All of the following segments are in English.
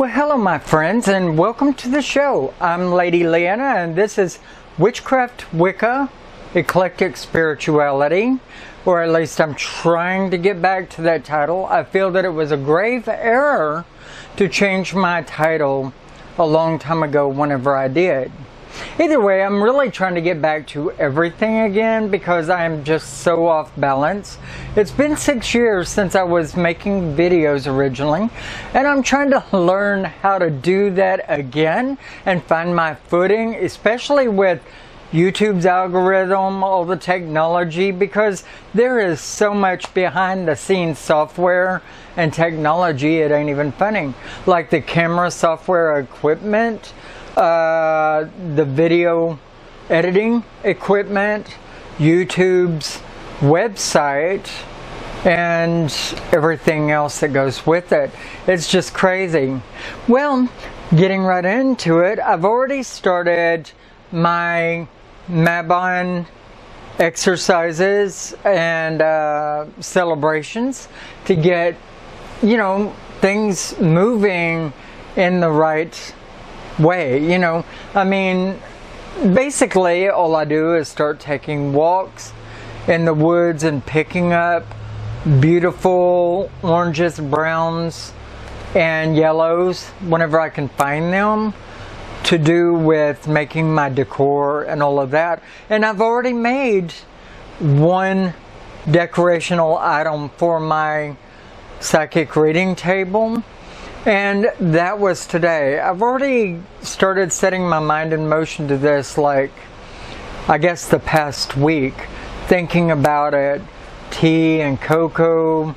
Well, hello my friends, and welcome to the show. I'm Lady Leeanna, and this is Witchcraft, Wicca, Eclectic Spirituality, or at least I'm trying to get back to that title. I feel that it was a grave error to change my title a long time ago whenever I did. Either way, I'm really trying to get back to everything again because I'm just so off balance. It's been 6 years since I was making videos originally, and I'm trying to learn how to do that again and find my footing, especially with YouTube's algorithm, all the technology, because there is so much behind the scenes software and technology, it ain't even funny. Like the camera software equipment, the video editing equipment, YouTube's website, and everything else that goes with it. It's just crazy. Well, getting right into it, I've already started my Mabon exercises and celebrations to get, things moving in the right way. I mean, basically all I do is start taking walks in the woods and picking up beautiful oranges, browns, and yellows whenever I can find them, to do with making my decor and all of that. And I've already made one decorational item for my psychic reading table, and that was today. I've already started setting my mind in motion to this, like, I guess the past week, thinking about it, tea and cocoa,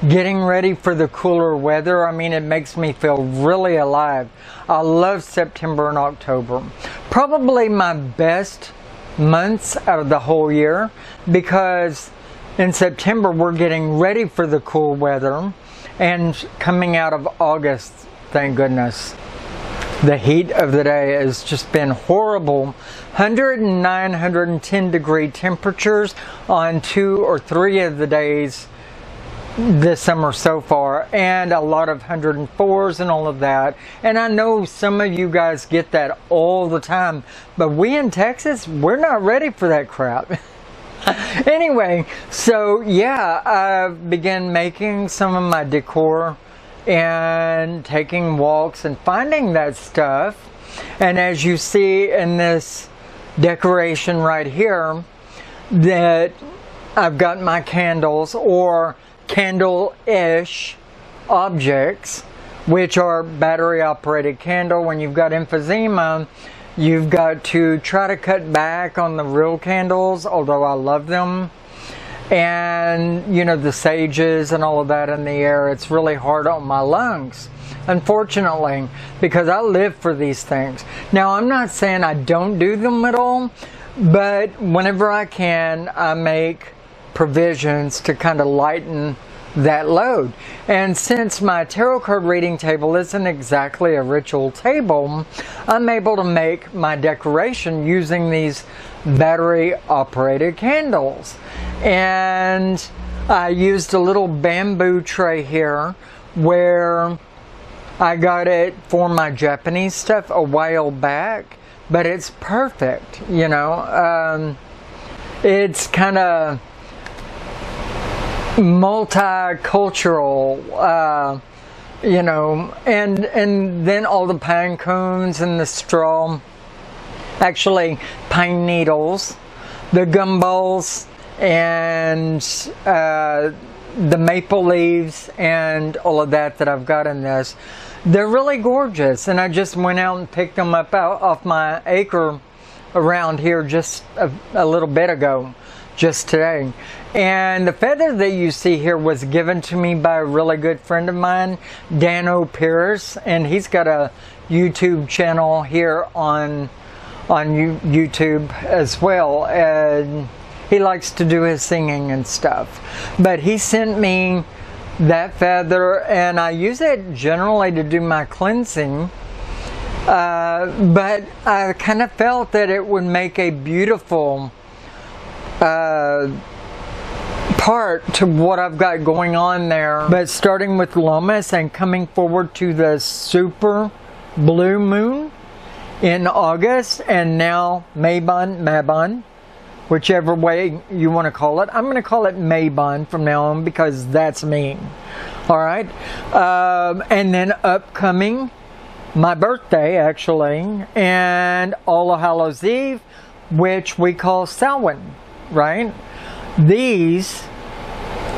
getting ready for the cooler weather. I mean, it makes me feel really alive. I love September and October. Probably my best months out of the whole year, because in September we're getting ready for the cool weather, and coming out of August, thank goodness, the heat of the day has just been horrible. 109, 110 degree temperatures on 2 or 3 of the days this summer so far, and a lot of 104s and all of that. And I know some of you guys get that all the time, but we in Texas, we're not ready for that crap. Anyway, so yeah, I began making some of my decor and taking walks and finding that stuff. And as you see in this decoration right here, that I've got my candles, or candle-ish objects, which are battery operated candle. When you've got emphysema, you've got to try to cut back on the real candles, although I love them. And the sages and all of that in the air, it's really hard on my lungs, unfortunately, because I live for these things. Now, I'm not saying I don't do them at all, but whenever I can, I make provisions to kind of lighten that load. And since my tarot card reading table isn't exactly a ritual table, I'm able to make my decoration using these battery operated candles. And I used a little bamboo tray here where I got it for my Japanese stuff a while back, but it's perfect. It's kind of multicultural, and then all the pine cones and the straw, actually pine needles, the gumballs, and the maple leaves, and all of that I've got in this. They're really gorgeous, and I just went out and picked them up off my acre around here just a little bit ago, just today. And the feather that you see here was given to me by a really good friend of mine, Dano Pierce, and he's got a YouTube channel here on YouTube as well, and he likes to do his singing and stuff. But he sent me that feather, and I use it generally to do my cleansing, but I kind of felt that it would make a beautiful part to what I've got going on there. But starting with Lomas and coming forward to the super blue moon in August, and now Mabon, whichever way you want to call it. I'm going to call it Mabon from now on because that's me. Alright, and then upcoming my birthday actually, and All Hallows Eve, which we call Samhain, right? These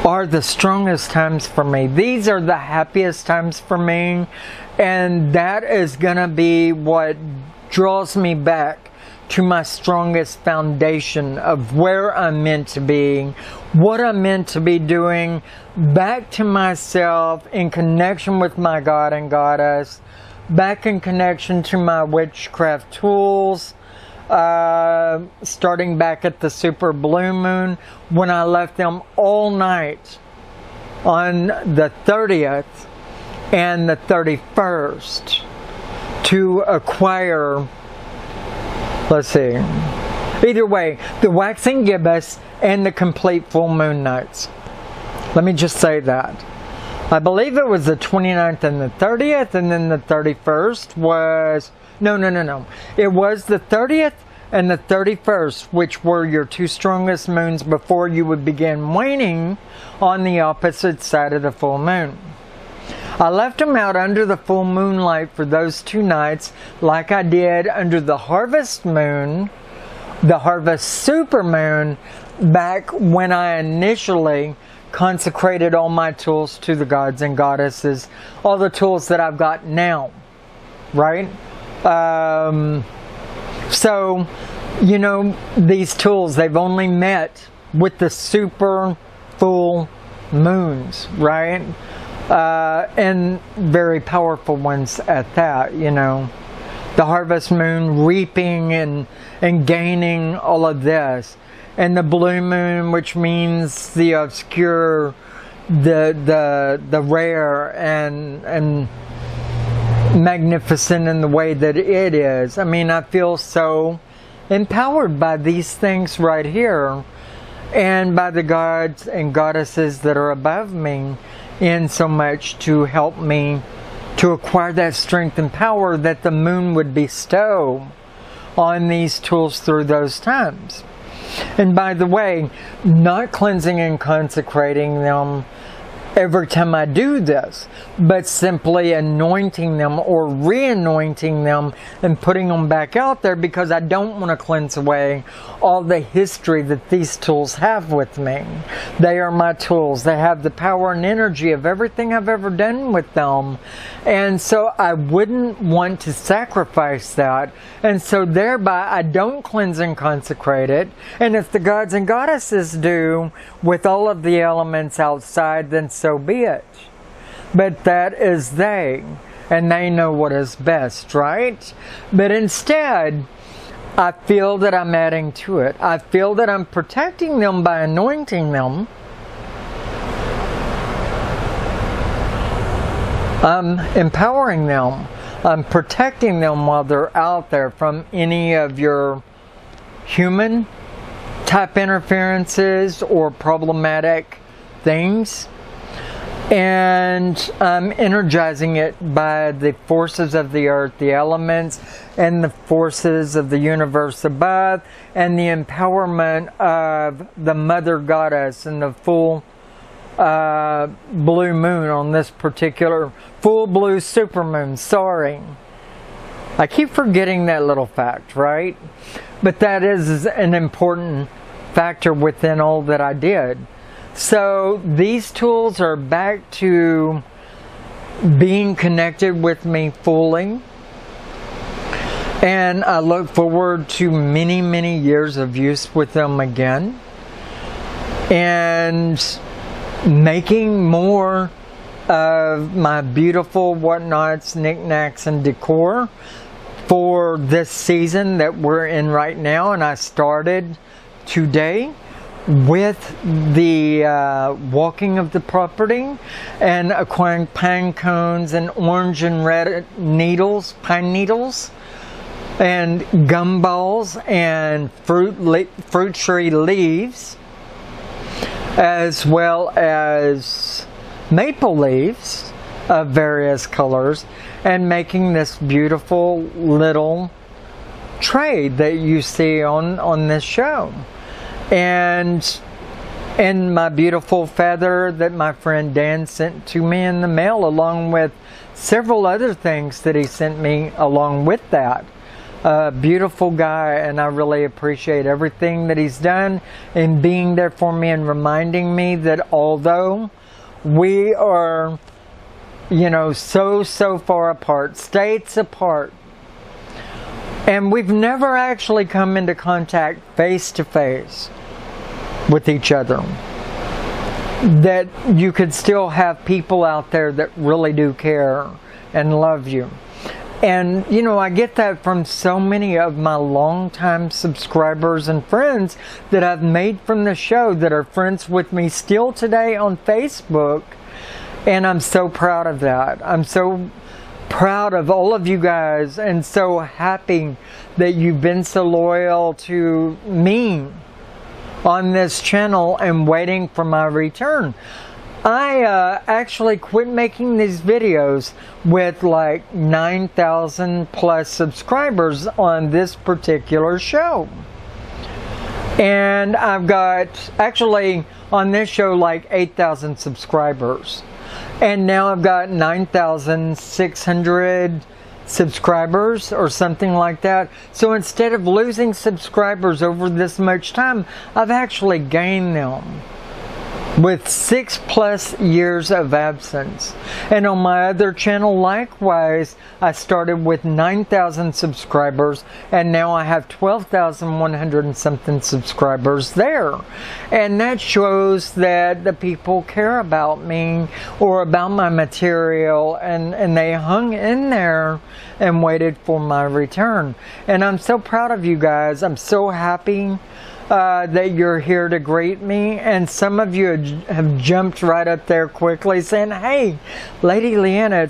are the strongest times for me. These are the happiest times for me, and that is going to be what draws me back to my strongest foundation of where I'm meant to be, what I'm meant to be doing, back to myself in connection with my God and Goddess, back in connection to my witchcraft tools, starting back at the super blue moon when I left them all night on the 30th and the 31st to acquire, let's see, either way, the waxing gibbous and the complete full moon nights. Let me just say that. I believe it was the 29th and the 30th, and then the 31st was, no. It was the 30th and the 31st, which were your two strongest moons before you would begin waning on the opposite side of the full moon. I left them out under the full moonlight for those 2 nights, like I did under the harvest moon, the harvest super moon, back when I initially consecrated all my tools to the gods and goddesses, all the tools that I've got now, right? So, you know, these tools, they've only met with the super full moons, right? And very powerful ones at that, you know. The harvest moon reaping and gaining all of this. And the blue moon, which means the obscure, the rare and magnificent in the way that it is. I mean, I feel so empowered by these things right here, and by the gods and goddesses that are above me, in so much to help me to acquire that strength and power that the moon would bestow on these tools through those times. And by the way, not cleansing and consecrating them every time I do this, but simply anointing them or re-anointing them and putting them back out there, because I don't want to cleanse away all the history that these tools have with me. They are my tools. They have the power and energy of everything I've ever done with them. And so I wouldn't want to sacrifice that. And so thereby I don't cleanse and consecrate it. And if the gods and goddesses do with all of the elements outside, then so be it. But that is they. And they know what is best, right? But instead, I feel that I'm adding to it. I feel that I'm protecting them by anointing them. I'm empowering them. I'm protecting them while they're out there from any of your human type interferences or problematic things. And I'm energizing it by the forces of the earth, the elements, and the forces of the universe above, and the empowerment of the Mother Goddess and the full blue moon on this particular full blue supermoon. Sorry, I keep forgetting that little fact, right? But that is an important factor within all that I did. So these tools are back to being connected with me fully, and I look forward to many, many years of use with them again, and making more of my beautiful whatnots, knickknacks, and decor for this season that we're in right now. And I started today with the walking of the property and acquiring pine cones and orange and red needles, pine needles, and gumballs and fruit tree leaves. as well as maple leaves of various colors, and making this beautiful little tray that you see on this show. And my beautiful feather that my friend Dan sent to me in the mail, along with several other things that he sent me along with that. Beautiful guy, and I really appreciate everything that he's done in being there for me and reminding me that although we are, you know, so far apart, states apart, and we've never actually come into contact face to face with each other, that you could still have people out there that really do care and love you. And, you know, I get that from so many of my longtime subscribers and friends that I've made from the show that are friends with me still today on Facebook. And I'm so proud of that. I'm so proud of all of you guys, and so happy that you've been so loyal to me on this channel and waiting for my return. I actually quit making these videos with like 9,000 plus subscribers on this particular show. And I've got, actually on this show, like 8,000 subscribers. And now I've got 9,600 subscribers or something like that. So instead of losing subscribers over this much time, I've actually gained them with 6+ years of absence. And on my other channel, likewise, I started with 9,000 subscribers, and now I have 12,100 and something subscribers there. And that shows that the people care about me or about my material, and they hung in there and waited for my return. And I'm so proud of you guys. I'm so happy that you're here to greet me, and some of you have jumped right up there quickly saying, "Hey, Lady Leeanna,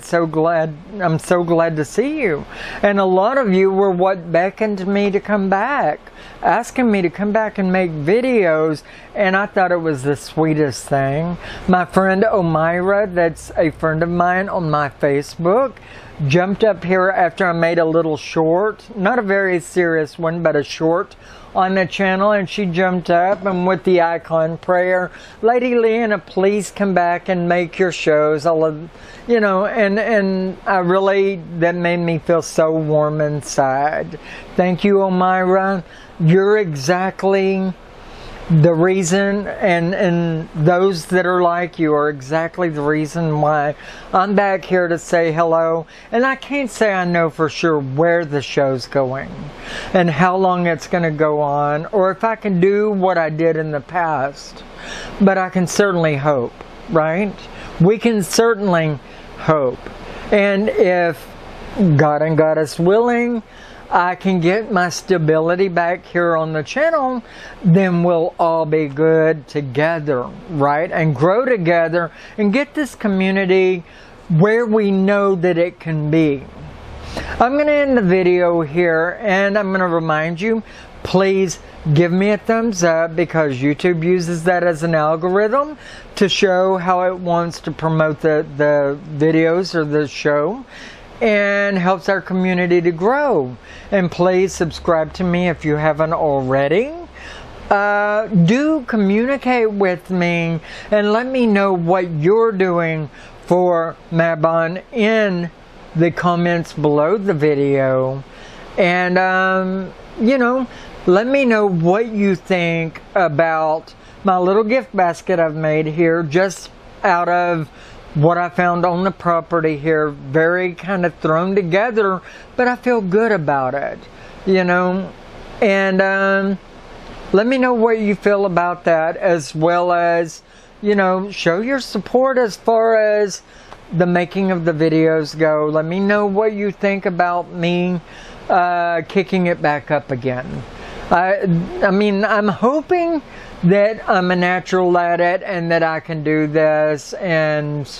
I'm so glad to see you." And a lot of you were what beckoned me to come back, asking me to come back and make videos, and I thought it was the sweetest thing. My friend Omira, that's a friend of mine on my Facebook, jumped up here after I made a little short, not a very serious one, but a short on the channel, and she jumped up and with the icon prayer, "Lady Leeanna, please come back and make your shows." You know, and I really, that made me feel so warm inside. Thank you, Omira. You're exactly the reason, and those that are like you are exactly the reason why I'm back here to say hello. And I can't say I know for sure where the show's going and how long it's going to go on, or if I can do what I did in the past, but I can certainly hope, right? We can certainly hope. And if God and Goddess willing, I can get my stability back here on the channel, then we'll all be good together, right? And grow together and get this community where we know that it can be. I'm going to end the video here, and I'm going to remind you, please give me a thumbs up, because YouTube uses that as an algorithm to show how it wants to promote the videos or the show, and helps our community to grow. And please subscribe to me if you haven't already. Do communicate with me and let me know what you're doing for Mabon in the comments below the video. And you know, let me know what you think about my little gift basket I've made here, just out of what I found on the property here. Very kind of thrown together, but I feel good about it, you know. And let me know what you feel about that, as well as, you know, show your support as far as the making of the videos go. Let me know what you think about me kicking it back up again. I mean, I'm hoping that I'm a natural at it and that I can do this, and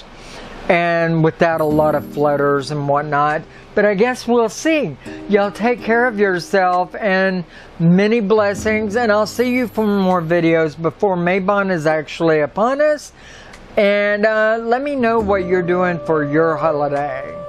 and without a lot of flutters and whatnot. But I guess we'll see. Y'all take care of yourself, and many blessings, and I'll see you for more videos before Mabon is actually upon us. And let me know what you're doing for your holiday.